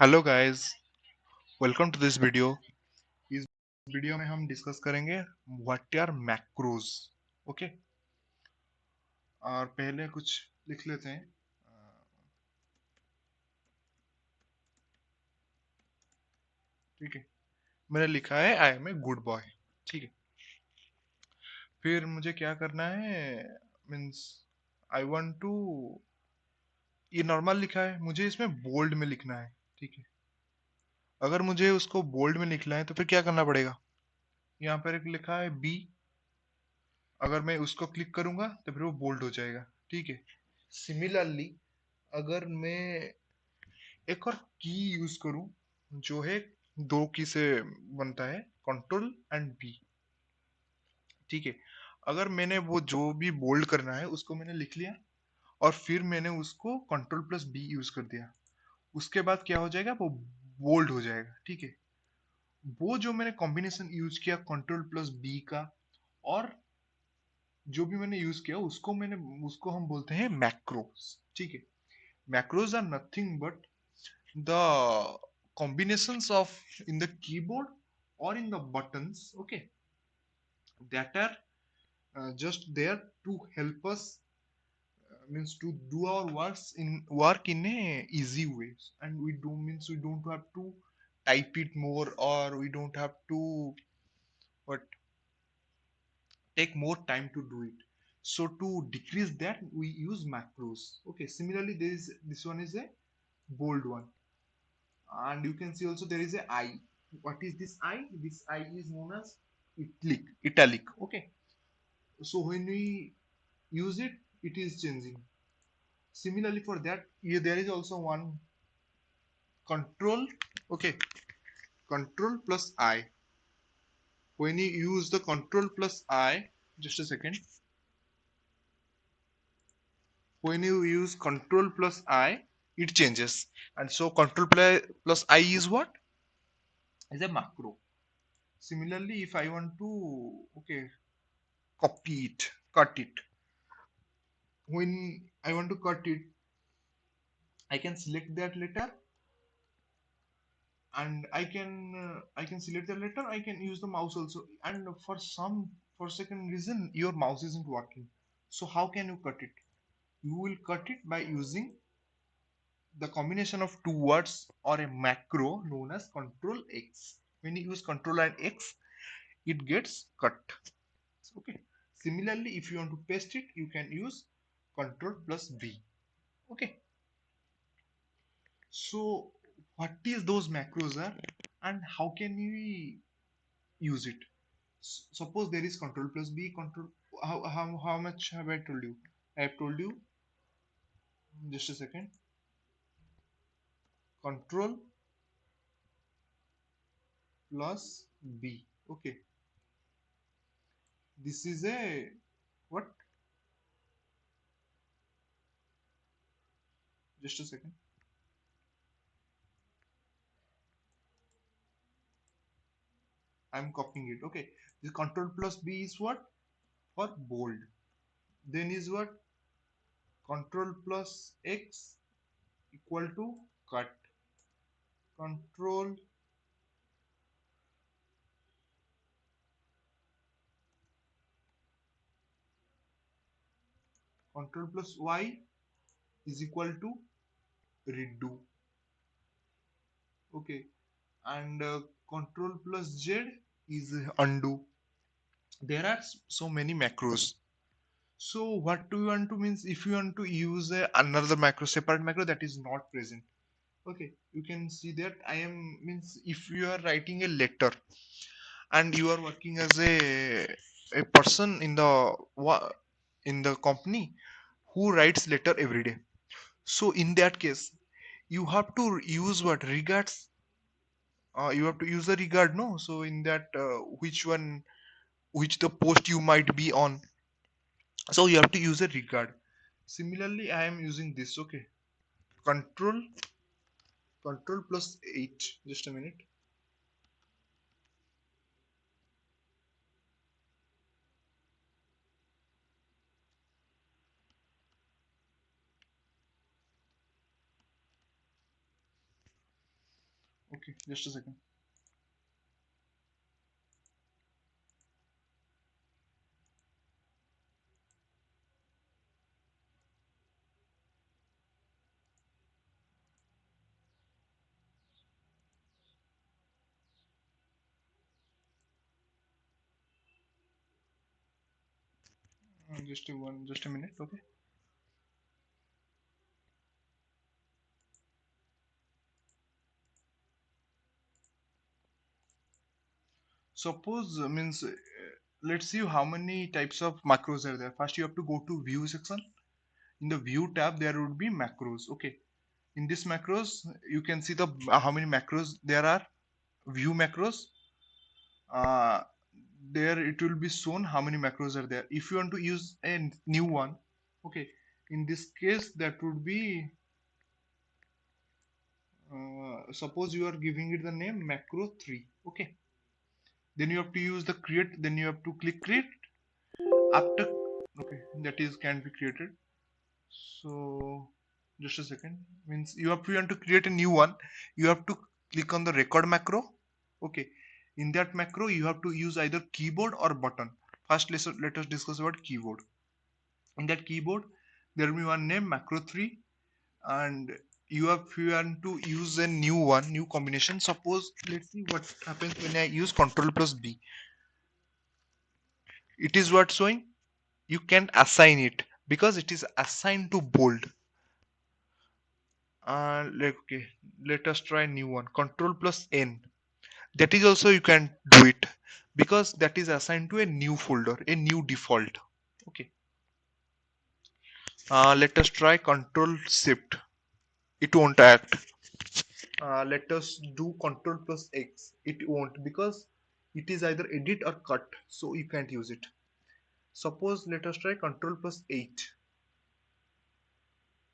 Hello guys, welcome to this video. इस video में हम डिस्कस करेंगे व्हाट आर मैक्रोज। ओके, और पहले कुछ लिख लेते हैं। ठीक है, मैंने लिखा है I am a good boy. ठीक है, फिर मुझे क्या करना है, मीन्स आई वांट टू, ये नॉर्मल लिखा है, मुझे इसमें बोल्ड में लिखना है। ठीक है, अगर मुझे उसको बोल्ड में लिखना है तो फिर क्या करना पड़ेगा। यहाँ पर एक लिखा है बी, अगर मैं उसको क्लिक करूंगा तो फिर वो बोल्ड हो जाएगा। ठीक है, सिमिलरली अगर मैं एक और की यूज करूं जो है दो की से बनता है, कंट्रोल एंड बी। ठीक है, अगर मैंने वो जो भी बोल्ड करना है उसको मैंने लिख लिया और फिर मैंने उसको कंट्रोल प्लस बी यूज कर दिया, उसके बाद क्या हो जाएगा, वो बोल्ड हो जाएगा। ठीक है, वो जो मैंने कॉम्बिनेशन यूज किया कंट्रोल प्लस बी का और जो भी मैंने यूज किया उसको हम बोलते हैं मैक्रोस। ठीक है, macros are nothing but the combinations of in the keyboard or in the buttons, okay, that are just there to help us, means to do our work in a easy ways, and we don't have to type it more, or we don't have to what take more time to do it. So to decrease that we use macros. Okay, similarly this one is a bold one, and you can see also there is a I. What is this I? This I is known as italic. Okay, so when we use it, it is changing. Similarly for that, here there is also one control. Okay, control plus I. When you use the control plus I, just a second, when you use control plus I, it changes. And so control plus I is what, is a macro. Similarly, if I want to, okay, copy it, cut it, when I want to cut it, I can select that letter, and I can select the letter. I can use the mouse also, and for second reason your mouse isn't working. So how can you cut it? You will cut it by using the combination of two words or a macro known as Control X. When you use Control and X, it gets cut. Okay. Similarly, if you want to paste it, you can use Control plus V. Okay. So what is those macros are, and how can we use it? Suppose there is control plus B, control, how much have I told you? I have told you, just a second, control plus B. Okay, this is a what? Just a second. I'm copying it. Okay, the control plus B is what? For bold. Then is what? Control plus X equal to cut. Control control plus Y is equal to redo. Okay, and control plus Z is undo. There are so many macros. So what do you want to, means if you want to use another macro, separate macro that is not present, okay, you can see that I am, means if you are writing a letter and you are working as a person in the in the company who writes letter every day, so in that case you have to use what, regards. You have to use the regard, no? So in that which one, which the post you might be on, so you have to use a regard. Similarly I am using this. Okay, control, control plus 8, just a minute. Okay, just a second. Just a minute. Okay. Suppose means let's see how many types of macros are there. First, you have to go to view section. In the view tab, there would be macros. Okay. In this macros, you can see the how many macros there are. View macros. Uh, there it will be shown how many macros are there. If you want to use a new one, okay. In this case, that would be suppose you are giving it the name macro 3. Okay. Then you have to use the create. Then you have to click create after. Okay, that is can be created. So just a second, means you have to want to create a new one, you have to click on the record macro. Okay, in that macro you have to use either keyboard or button. First let us discuss about keyboard. In that keyboard there will be one name macro 3, and if you want to use a new combination, suppose let's see what happens when I use control plus B. It is what showing, you can assign it because it is assigned to bold. Okay, let us try new one. Control plus N. That is also you can do it because that is assigned to a new folder, a new default. Okay. Let us try Control Shift. It won't act. Let us do Control plus X. It won't because it is either edit or cut, so you can't use it. Suppose let us try Control plus 8.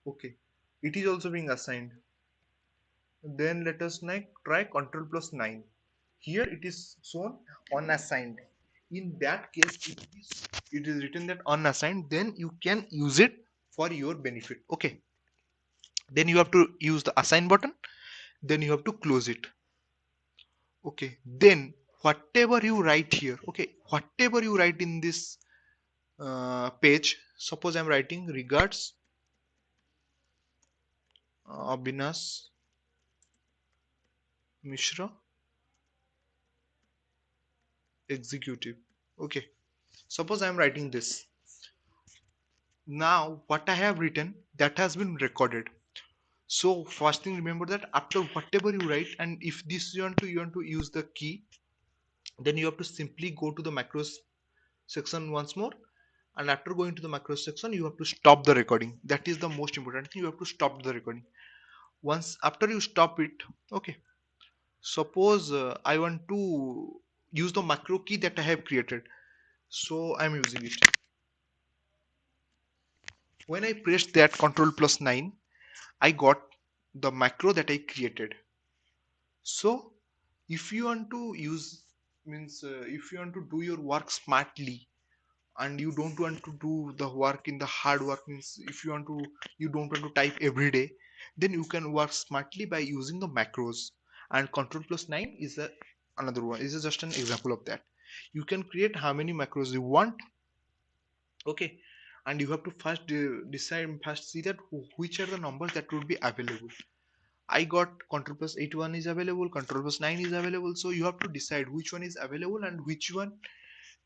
Okay. It is also being assigned. Then let us try Control plus 9. Here it is shown unassigned. In that case, it is written that unassigned, then you can use it for your benefit. Okay. Then you have to use the assign button. Then you have to close it. Okay. Then whatever you write here, okay, whatever you write in this page, suppose I'm writing regards Abhinas Mishra, executive. Okay. Suppose I'm writing this. Now what I have written, that has been recorded. So first thing, remember that after whatever you write, and if this you want to use the key, then you have to simply go to the macros section once more, and after going to the macros section you have to stop the recording. That is the most important thing, you have to stop the recording. Once after you stop it, okay, suppose I want to use the macro key that I have created, so I'm using it. When I pressed that control plus 9, I got the macro that I created. So if you want to use, means if you want to do your work smartly and you don't want to do the work in the hard work, means if you don't want to type every day, then you can work smartly by using the macros. And control plus 9 is another one, is just an example of that. You can create how many macros you want. Okay. And you have to first see that which are the numbers that would be available. I got control plus 81 is available, control plus 9 is available. So you have to decide which one is available and which one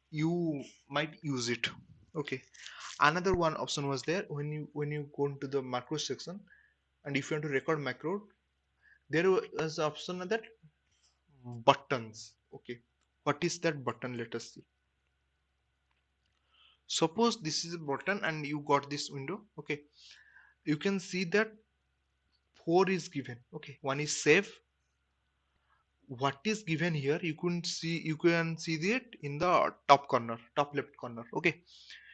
you might use it. Okay. Another one option was there when you go into the macro section, and if you want to record macro, there was an option that buttons. Okay. What is that button? Let us see. Suppose this is a button and you got this window. Okay. You can see that 4 is given. Okay. One is save. What is given here, you can see it in the top left corner. Okay,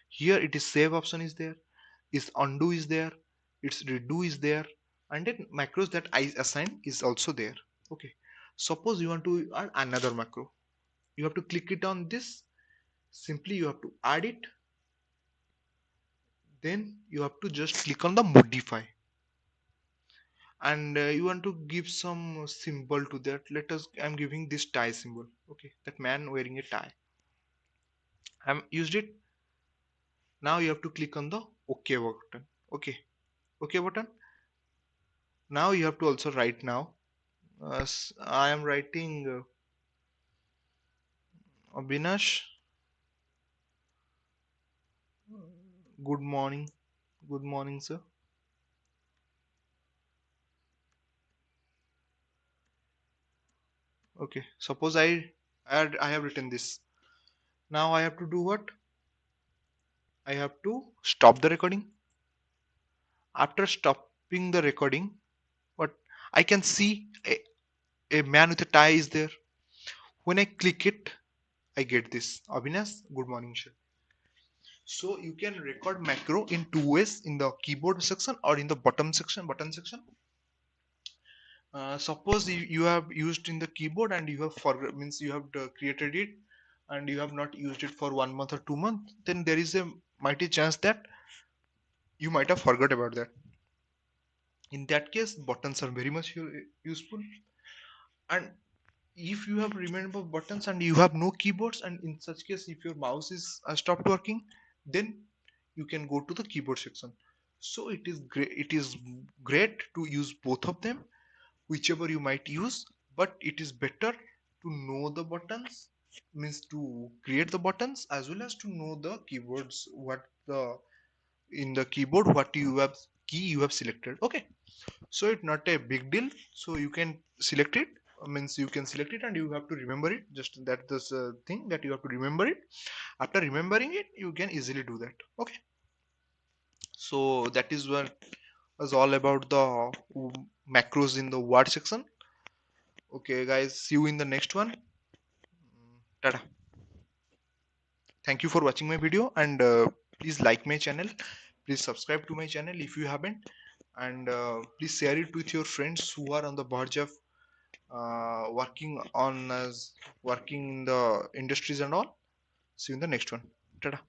here it is save option is there, is undo is there, its redo is there, and then macros that I assign is also there. Okay, suppose you want to add another macro, you have to click it on this, simply you have to add it, then you have to just click on the modify, and you want to give some symbol to that. Let us, I'm giving this tie symbol. Okay, that man wearing a tie, I'm used it. Now you have to click on the OK button. Okay, OK button. Now you have to also write now. I am writing Abhinash, good morning. Good morning, sir. Okay, suppose I have written this. Now I have to do what? I have to stop the recording. After stopping the recording, what I can see a man with a tie is there. When I click it, I get this. Avinash, good morning, sir. So you can record macro in two ways, in the keyboard section or in the button section. Suppose you have used in the keyboard and you have means you have created it and you have not used it for 1 month or 2 months, then there is a mighty chance that you might have forgot about that. In that case, buttons are very much useful. And if you have remembered buttons and you have no keyboards, and in such case if your mouse is stopped working, then you can go to the keyboard section. So it is great to use both of them, whichever you might use, but it is better to know the buttons, means to create the buttons, as well as to know the keyboards, what the in the keyboard what you have key you have selected. Okay, so it's not a big deal, so you can select it, means you can select it and you have to remember it, just that this thing that you have to remember it. After remembering it, you can easily do that. Okay, so that is what was all about the macros in the word section. Okay guys, see you in the next one. Tata. Thank you for watching my video, and please like my channel, please subscribe to my channel if you haven't, and please share it with your friends who are on the verge of working in the industries and all. See you in the next one. Tada.